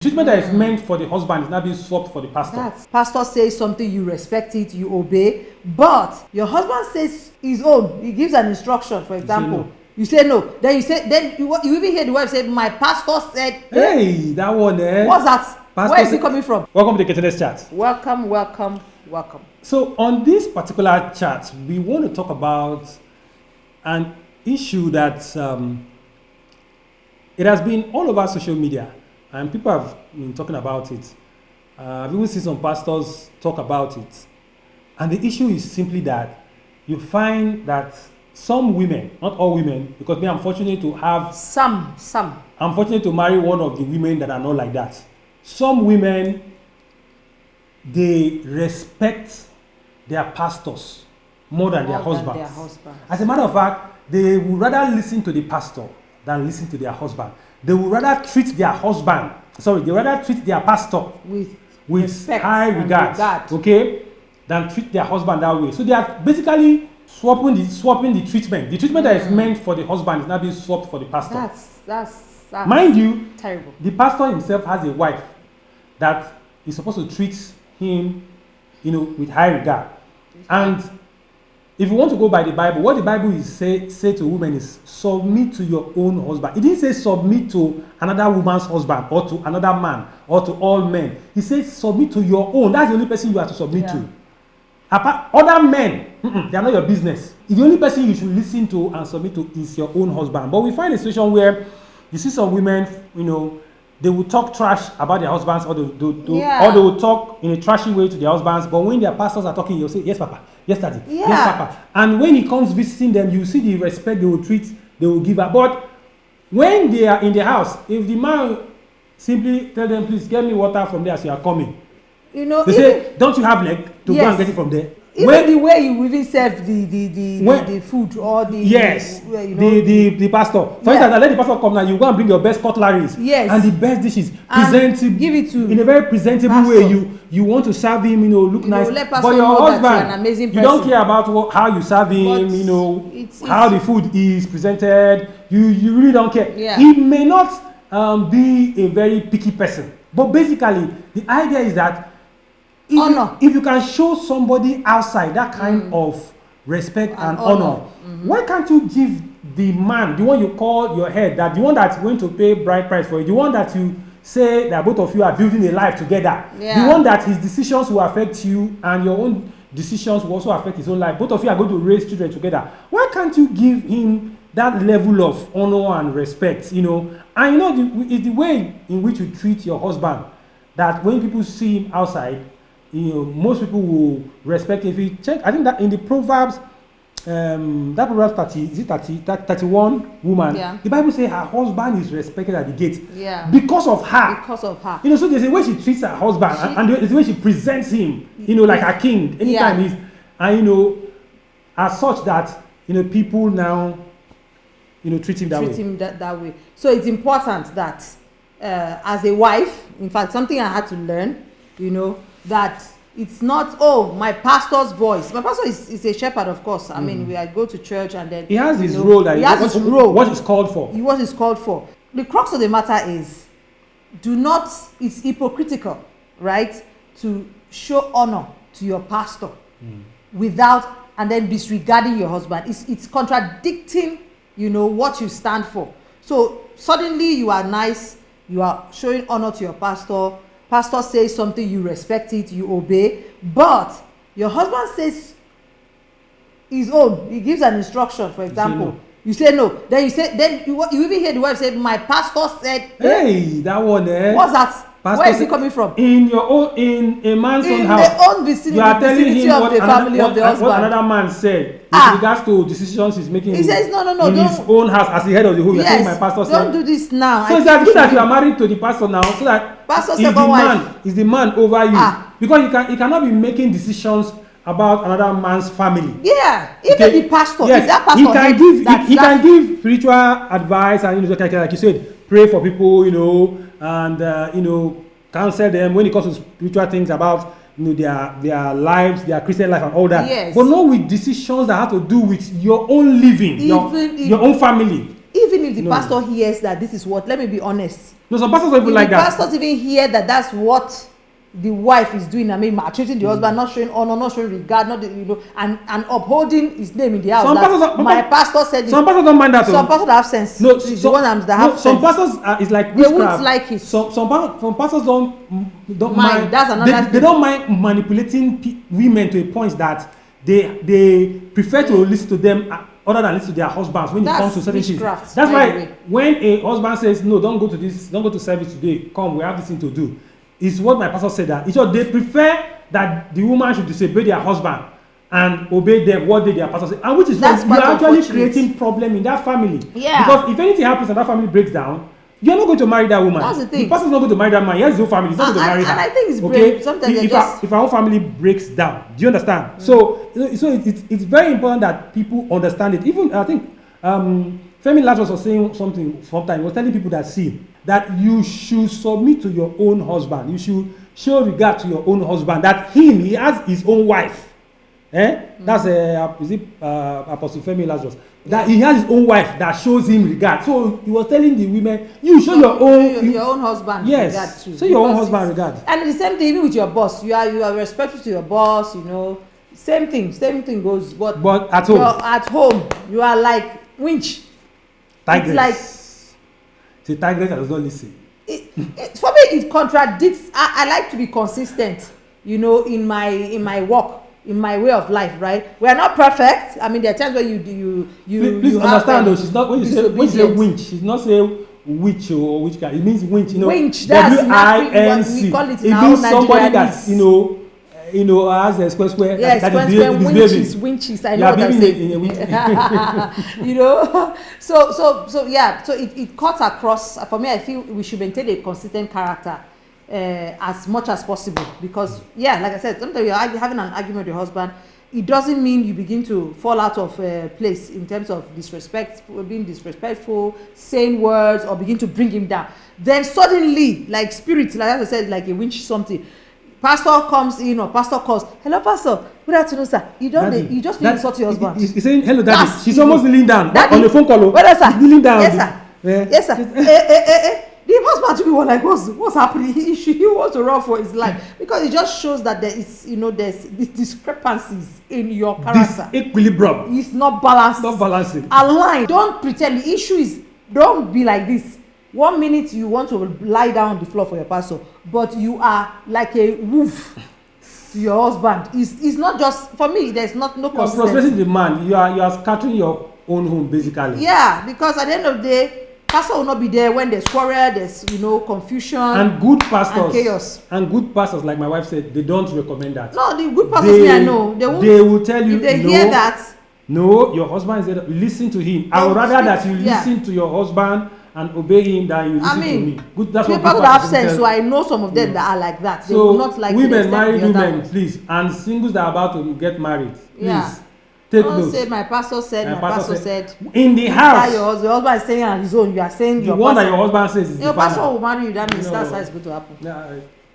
Treatment that is meant for the husband is now being swapped for the pastor. Pastor says something, you respect it, you obey. But your husband says his own. He gives an instruction, for example. You say no. Then you even hear the wife say, my pastor said. Hey, that one there. What's that? Pastor, where is it coming from? Welcome to the Ekiotenne chat. Welcome. So on this particular chat, we want to talk about an issue that it has been all over social media. And people have been talking about it. I've even seen some pastors talk about it. And the issue is simply that you find that some women, not all women, because me, I'm fortunate to have... Some. I'm fortunate to marry one of the women that are not like that. Some women, they respect their pastors more than their husbands. As a matter of fact, they would rather listen to the pastor than listen to their husband. They would rather treat their pastor with high regard, okay, than treat their husband that way. So they are basically swapping the treatment. The treatment that is meant for the husband is now being swapped for the pastor. That's mind you, terrible. The pastor himself has a wife that is supposed to treat him, with high regard. And if you want to go by the Bible, what the Bible is say to women is submit to your own husband. It didn't say submit to another woman's husband or to another man or to all men. He says submit to your own. That's the only person you have to submit to. Other men, they are not your business. The only person you should listen to and submit to is your own husband. But we find a situation where you see some women, they will talk trash about their husbands, or they will talk in a trashy way to their husbands. But when their pastors are talking, you'll say, yes, Papa, yes, Daddy, yes, Papa. And when he comes visiting them, you see the respect they will give her. But when they are in the house, if the man simply tell them, please get me water from there as you are coming, they say, don't you have leg to go and get it from there? The way you even serve the food or the the pastor. For instance, let the pastor come now. You go and bring your best cutleries and the best dishes. Give it to in a very presentable pastor way. You want to serve him, look nice. But your husband, you don't care about how you serve him. How the food is presented. You really don't care. Yeah. He may not be a very picky person, but basically the idea is that if you can show somebody outside that kind of respect and honor, why can't you give the man, the one you call your head, that the one that's going to pay bride price for you, the one that you say that both of you are building a life together, the one that his decisions will affect you and your own decisions will also affect his own life, both of you are going to raise children together, why can't you give him that level of honor and respect? And it's the way in which you treat your husband that when people see him outside, most people will respect him. If you check, I think that in the Proverbs, that Proverbs 31 woman, the Bible says her husband is respected at the gate because of her. So there's a way she treats her husband, and there's a way she presents him, like a king. Anytime he's, and as such that people now, treat him that way. So it's important that as a wife, in fact, something I had to learn, that it's not my pastor's voice. My pastor is a shepherd, of course. I mean, I go to church and then he has his role. What is called for. What is called for. The crux of the matter is, it's hypocritical, right, to show honor to your pastor without and then disregarding your husband. It's contradicting, what you stand for. So suddenly you are nice, you are showing honor to your pastor. Pastor says something, you respect it, you obey. But your husband says his own. He gives an instruction, for example. You say no. Then you even hear the wife say, my pastor said. Hey, that one there. What's that? Pastor, where is it coming from? In a man's own house. In the own vicinity, you are telling him of the family of the husband. What another man said with regards to decisions he's making. He says no, in his own house as the head of the home. You're saying my pastor said. Don't do this now. So it's like good that you are married to the pastor now, so that is the man over you. Because he cannot be making decisions about another man's family. Yeah, even the pastor. Yes. If that pastor he can give spiritual advice and like you said, pray for people, and counsel them when it comes to spiritual things about their lives, their Christian life and all that. Yes. But not with decisions that have to do with your own living, your own family. even if the pastor hears that this is what, let me be honest. No, some pastors don't even like that. Pastors even hear that that's what the wife is doing. I mean, maltreating the husband, not showing honor, not showing regard, not and upholding his name in the house. My pastor said it. Some pastors don't mind that. Some pastors have sense. No, the one that have sense. Some pastors is like witchcraft. They won't like it. Some pastors don't mind. That's another thing. They don't mind manipulating women to a point that they prefer to listen to them other than listen to their husbands when it comes to certain things. That's why when a husband says, no, don't go to service today, come, we have this thing to do. It's what my pastor said, that they prefer that the woman should disobey their husband and obey them what their pastor said, and which is why you are actually creating problem in that family. Yeah. Because if anything happens and that family breaks down, you're not going to marry that woman. That's the thing. The pastor's not going to marry that man. He has his own family. He's not going to marry her. And I think it's brave. Sometimes if our own family breaks down, do you understand? Mm. So it's very important that people understand it. Even I think Femi Lazarus was saying something sometime. He was telling people that you should submit to your own husband. You should show regard to your own husband. That he has his own wife. That's Apostle Femi Lazarus. That he has his own wife that shows him regard. So he was telling the women, you show your own husband regard too. Show your own husband regard. And the same thing even with your boss. You are respectful to your boss. Same thing goes. But at home you are like winch. Tigress. It's like it's a tigress that does not listen. For me, it contradicts. I like to be consistent. In my work. In my way of life, right? We are not perfect. I mean, there are times where you please understand though. She's not when you say winch. She's not saying witch or witch guy. It means winch. Winch. That's WINC. We call it It now. means somebody that has a expressway. Yeah, expressway winches. I know what I'm saying. So yeah. So it cuts across. For me, I feel we should maintain a consistent character. As much as possible, because like I said, sometimes you're having an argument with your husband, it doesn't mean you begin to fall out of place in terms of being disrespectful, saying words, or begin to bring him down. Then suddenly, like spirit, like I said, like a winch something, pastor comes in or pastor calls, hello pastor, good afternoon sir, you just need to insult your husband. He's saying hello daddy. She's almost kneeling down on the phone call. Where is sir? He's kneeling down. Yes sir. The husband to be like, what's happening? He wants to run for his life, because it just shows that there is, there's these discrepancies in your character. This equilibrium. It's not balanced. Not balancing. Align. Don't pretend. The issue is, don't be like this. 1 minute you want to lie down on the floor for your pastor, but you are like a wolf to your husband. It's not just, for me, there's no consistency. You're frustrating the man. You are scattering your own home, basically. Yeah, because at the end of the day, pastor will not be there when there's quarrel, there's confusion and good pastors and chaos. And good pastors, like my wife said, they don't recommend that. No, the good pastors I know, they will tell you, if they hear that. No, your husband is there. Listen to him. I would rather that you listen to your husband and obey him than you listen to me. Good, that's what people have sense. So I know some of them that are like that. They will not like women, married women, please, and singles that are about to get married, please. Take notes. Say my pastor said. My pastor said. In the house. Your husband is saying on his own. You are saying the one that your husband says is your pastor will marry you. That means that's how it's going to happen. Yeah.